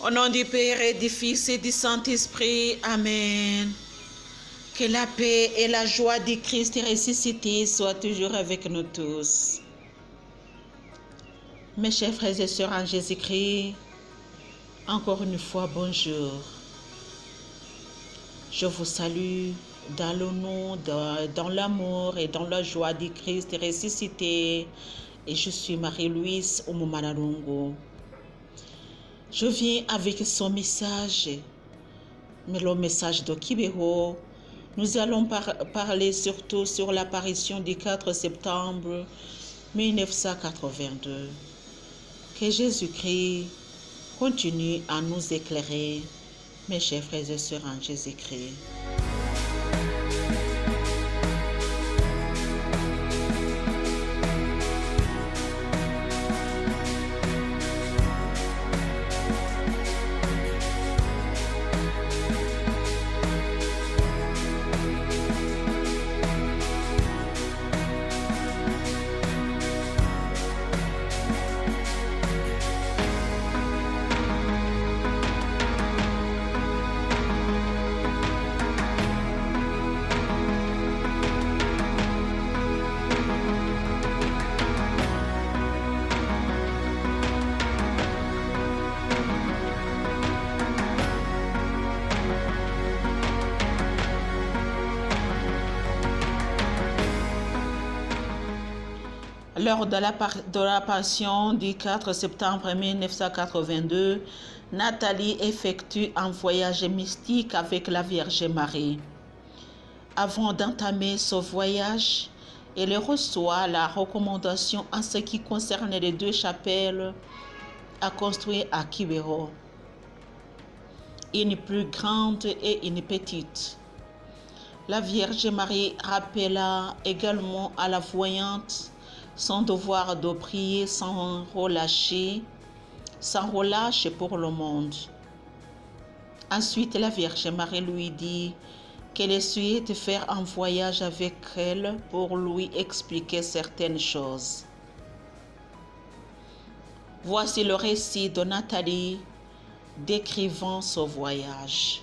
Au nom du Père et du Fils et du Saint-Esprit, Amen. Que la paix et la joie du Christ ressuscité soient toujours avec nous tous. Mes chers frères et sœurs en Jésus-Christ, encore une fois, bonjour. Je vous salue dans le nom, dans l'amour et dans la joie du Christ ressuscité. Et je suis Marie-Louise Oumoumanalongo. Je viens avec son message, mais le message de Kibeho. Nous allons parler surtout sur l'apparition du 4 septembre 1982. Que Jésus-Christ continue à nous éclairer, mes chers frères et sœurs en Jésus-Christ. Lors de l'apparition du 4 septembre 1982, Nathalie effectue un voyage mystique avec la Vierge Marie. Avant d'entamer ce voyage, elle reçoit la recommandation en ce qui concerne les deux chapelles à construire à Kibeho, une plus grande et une petite. La Vierge Marie rappela également à la voyante son devoir de prier sans relâche pour le monde. Ensuite, la Vierge Marie lui dit qu'elle souhaite faire un voyage avec elle pour lui expliquer certaines choses. Voici le récit de Nathalie décrivant ce voyage.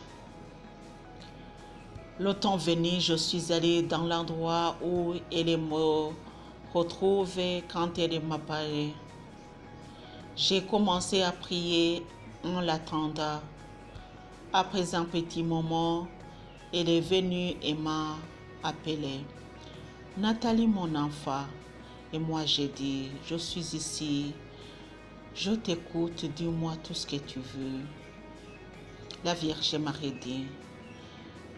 Le temps venu, je suis allée dans l'endroit où elle me retrouvée quand elle m'apparaît. J'ai commencé à prier en l'attendant. Après un petit moment, elle est venue et m'a appelé. Nathalie, mon enfant. Et moi j'ai dit, je suis ici. Je t'écoute, dis-moi tout ce que tu veux. La Vierge Marie dit,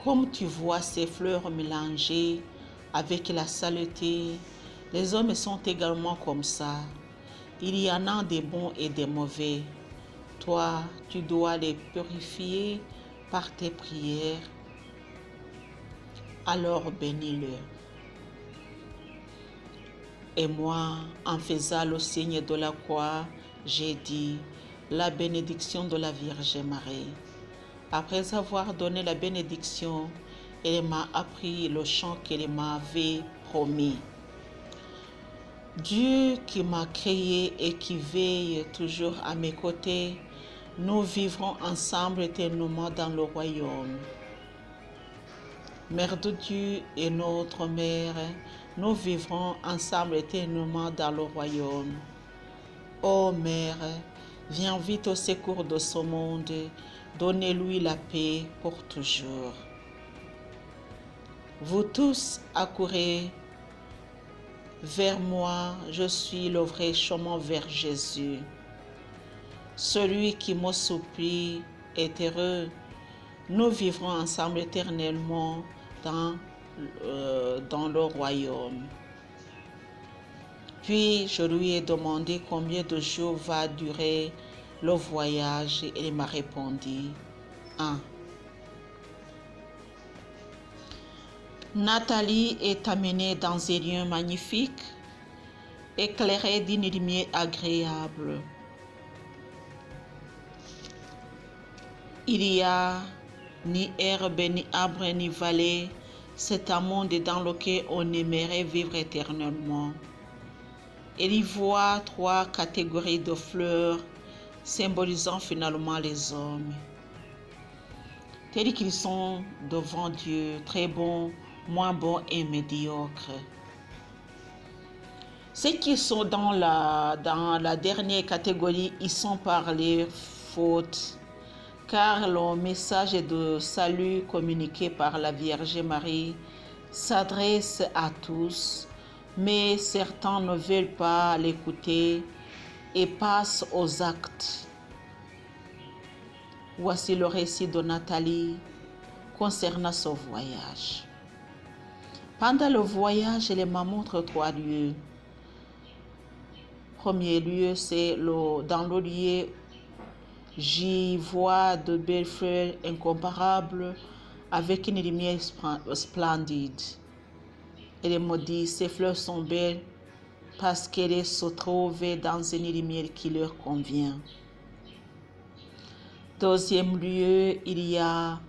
comme tu vois ces fleurs mélangées avec la saleté, les hommes sont également comme ça. Il y en a des bons et des mauvais. Toi, tu dois les purifier par tes prières. Alors bénis-le. Et moi, en faisant le signe de la croix, j'ai dit la bénédiction de la Vierge Marie. Après avoir donné la bénédiction, elle m'a appris le chant qu'elle m'avait promis. Dieu qui m'a créé et qui veille toujours à mes côtés, nous vivrons ensemble éternellement dans le royaume. Mère de Dieu et notre Mère, nous vivrons ensemble éternellement dans le royaume. Ô Mère, viens vite au secours de ce monde, donnez-lui la paix pour toujours. Vous tous accourez vers moi, je suis le vrai chemin vers Jésus. Celui qui me supplie est heureux. Nous vivrons ensemble éternellement dans le royaume. Puis je lui ai demandé combien de jours va durer le voyage et il m'a répondu 1. Nathalie est amenée dans un lieu magnifique, éclairé d'une lumière agréable. Il n'y a ni herbe, ni arbre, ni vallée. C'est un monde dans lequel on aimerait vivre éternellement. Elle y voit 3 catégories de fleurs symbolisant finalement les hommes, tels qu'ils sont devant Dieu, très bons, moins bons et médiocres. Ceux qui sont dans la dernière catégorie, ils sont par les fautes, car le message de salut communiqué par la Vierge Marie s'adresse à tous, mais certains ne veulent pas l'écouter et passent aux actes. Voici le récit de Nathalie concernant son voyage. Pendant le voyage, elle m'a montré 3 lieux. Premier lieu, c'est dans le lieu, j'y vois de belles fleurs incomparables avec une lumière splendide. Elle me dit, ces fleurs sont belles parce qu'elles se trouvent dans une lumière qui leur convient. Deuxième lieu, il y a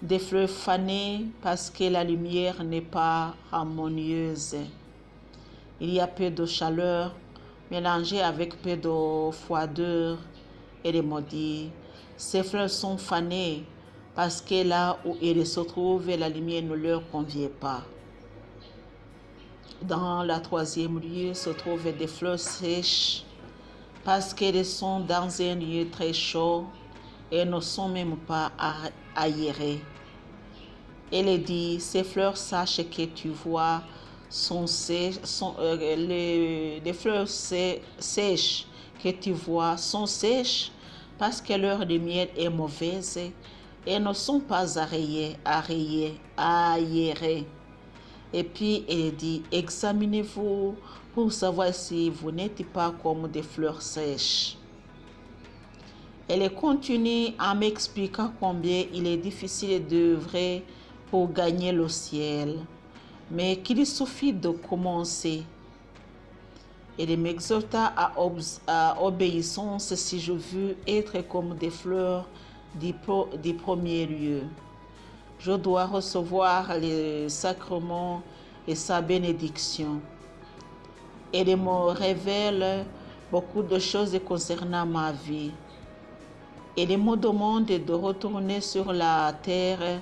des fleurs fanées parce que la lumière n'est pas harmonieuse. Il y a peu de chaleur mélangée avec peu de froideur. Elle me dit, ces fleurs sont fanées parce que là où elles se trouvent, la lumière ne leur convient pas. Dans la troisième lieu se trouvent des fleurs sèches parce qu'elles sont dans un lieu très chaud et ne sont même pas aérées. Elle dit, ces fleurs sèches que tu vois les fleurs sèches que tu vois sont sèches parce que leur lumière est mauvaise et ne sont pas aérées. Et puis elle dit, examinez-vous pour savoir si vous n'êtes pas comme des fleurs sèches. Elle continue en m'expliquant combien il est difficile d'œuvrer pour gagner le ciel, mais qu'il suffit de commencer. Elle m'exhorta à obéissance si je veux être comme des fleurs du premier lieu. Je dois recevoir les sacrements et sa bénédiction. Elle me révèle beaucoup de choses concernant ma vie. Elle me demande de retourner sur la terre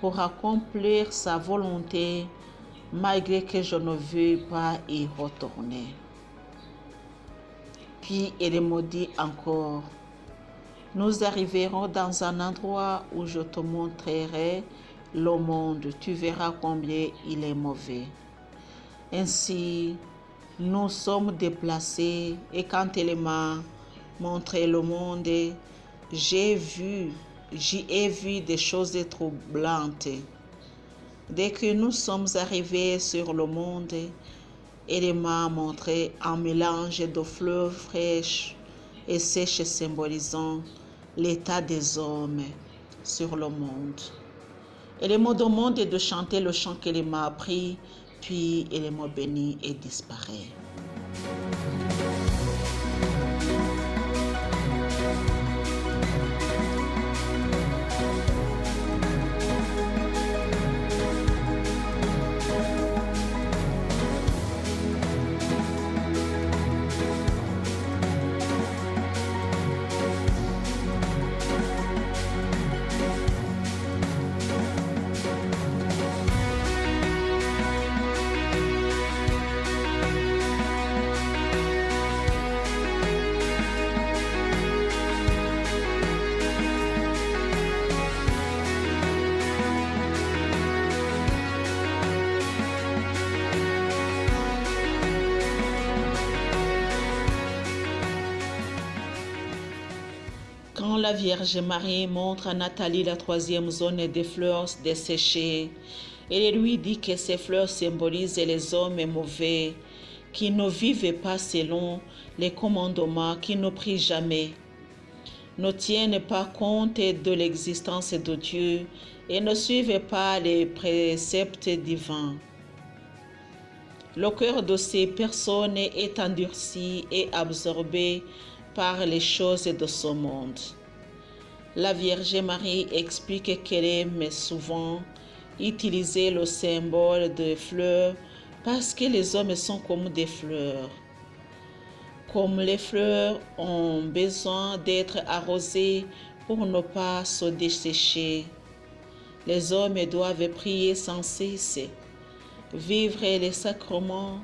pour accomplir sa volonté, malgré que je ne veuille pas y retourner. Puis elle me dit encore, nous arriverons dans un endroit où je te montrerai le monde, tu verras combien il est mauvais. Ainsi, nous sommes déplacés et quand elle m'a montré le monde, j'y ai vu des choses troublantes. Dès que nous sommes arrivés sur le monde, elle m'a montré un mélange de fleurs fraîches et sèches symbolisant l'état des hommes sur le monde. Elle me demande de chanter le chant qu'elle m'a appris, puis elle me bénit et disparaît. Quand la Vierge Marie montre à Nathalie la 3e zone des fleurs desséchées, elle lui dit que ces fleurs symbolisent les hommes mauvais, qui ne vivent pas selon les commandements, qui ne prient jamais, ne tiennent pas compte de l'existence de Dieu et ne suivent pas les préceptes divins. Le cœur de ces personnes est endurci et absorbé par les choses de ce monde. La Vierge Marie explique qu'elle aime souvent utiliser le symbole de fleurs parce que les hommes sont comme des fleurs. Comme les fleurs ont besoin d'être arrosées pour ne pas se dessécher, les hommes doivent prier sans cesse, vivre les sacrements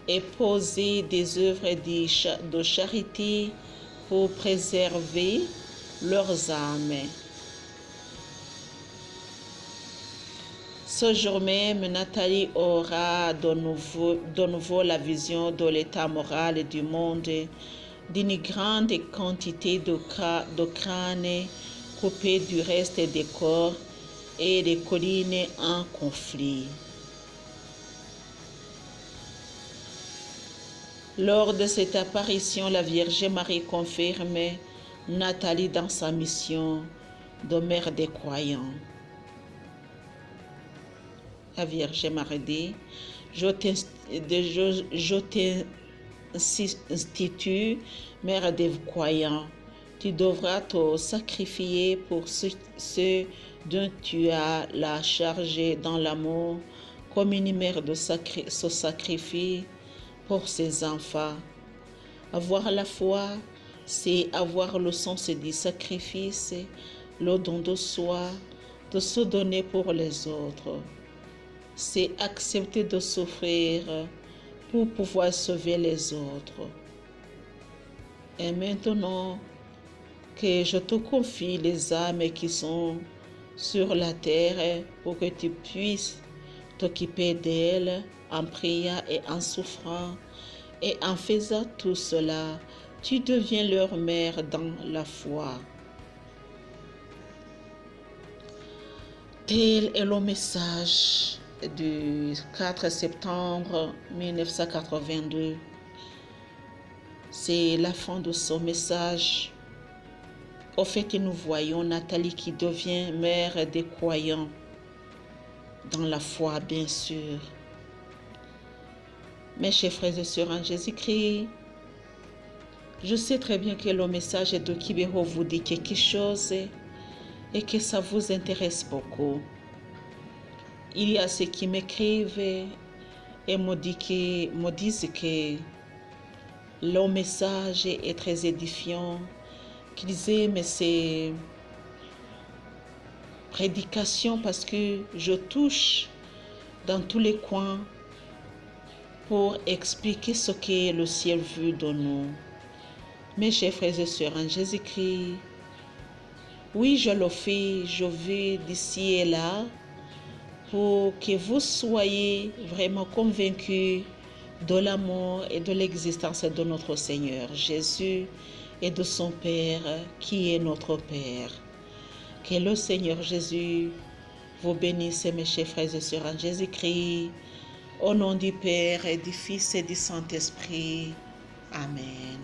et poser des œuvres de charité pour préserver leurs âmes. Ce jour même, Nathalie aura de nouveau la vision de l'état moral du monde, d'une grande quantité de crânes coupés du reste des corps et des collines en conflit. Lors de cette apparition, la Vierge Marie confirme Nathalie dans sa mission de mère des croyants. La Vierge Marie dit, je t'institue mère des croyants. Tu devras te sacrifier pour ceux dont tu as la charge dans l'amour, comme une mère se sacrifie pour ses enfants. Avoir la foi, c'est avoir le sens du sacrifice, le don de soi, de se donner pour les autres. C'est accepter de souffrir pour pouvoir sauver les autres. Et maintenant que je te confie les âmes qui sont sur la terre pour que tu puisses t'occuper d'elles en priant et en souffrant, et en faisant tout cela, tu deviens leur mère dans la foi. Tel est le message du 4 septembre 1982. C'est la fin de ce message. Au fait, nous voyons Nathalie qui devient mère des croyants, dans la foi bien sûr. Mes chers frères et sœurs en Jésus-Christ, je sais très bien que le message de Kibero vous dit quelque chose et que ça vous intéresse beaucoup. Il y a ceux qui m'écrivent et me disent que le message est très édifiant, qu'ils aiment ces prédications parce que je touche dans tous les coins pour expliquer ce qu'est le ciel vu de nous. Mes chers frères et sœurs en Jésus-Christ, oui, je le fais, je vais d'ici et là pour que vous soyez vraiment convaincus de l'amour et de l'existence de notre Seigneur Jésus et de son Père qui est notre Père. Que le Seigneur Jésus vous bénisse, mes chers frères et sœurs en Jésus-Christ, au nom du Père et du Fils et du Saint-Esprit. Amen.